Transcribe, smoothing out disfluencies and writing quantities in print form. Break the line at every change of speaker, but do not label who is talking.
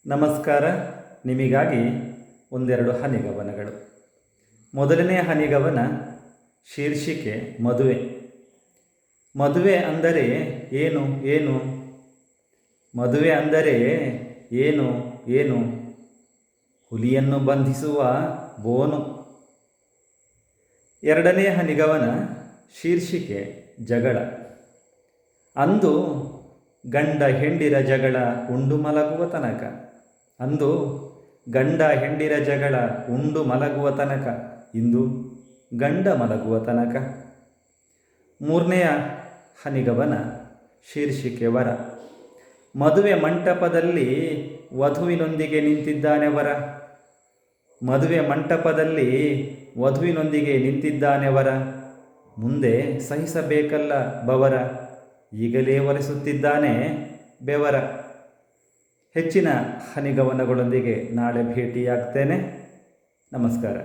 ನಮಸ್ಕಾರ. ನಿಮಗಾಗಿ ಒಂದೆರಡು ಹನಿಗವನಗಳು. ಮೊದಲನೇ ಹನಿಗವನ ಶೀರ್ಷಿಕೆ ಮದುವೆ. ಮದುವೆ ಅಂದರೆ ಏನು ಏನು? ಮದುವೆ ಅಂದರೆ ಏನು ಏನು? ಹುಲಿಯನ್ನು ಬಂಧಿಸುವ ಬೋನು. ಎರಡನೇ ಹನಿಗವನ ಶೀರ್ಷಿಕೆ ಜಗಳ. ಅಂದು ಗಂಡ ಹೆಂಡಿರ ಜಗಳ ಉಂಡು ಮಲಗುವ ತನಕ. ಅಂದು ಗಂಡ ಹೆಂಡಿರ ಜಗಳ ಉಂಡು ಮಲಗುವ ತನಕ. ಇಂದು ಗಂಡ ಮಲಗುವ ತನಕ. ಮೂರನೆಯ ಹನಿಗವನ ಶೀರ್ಷಿಕೆ ವರ. ಮದುವೆ ಮಂಟಪದಲ್ಲಿ ವಧುವಿನೊಂದಿಗೆ ನಿಂತಿದ್ದಾನೆ ವರ. ಮದುವೆ ಮಂಟಪದಲ್ಲಿ ವಧುವಿನೊಂದಿಗೆ ನಿಂತಿದ್ದಾನೆ ವರ. ಮುಂದೆ ಸಹಿಸಬೇಕಲ್ಲ ಬವರ. ಈಗಲೇ ಒರೆಸುತ್ತಿದ್ದಾನೆ ಬೆವರ. ಹೆಚ್ಚಿನ ಹನಿಗವನಗಳೊಂದಿಗೆ ನಾಳೆ ಭೇಟಿಯಾಗ್ತೇನೆ. ನಮಸ್ಕಾರ.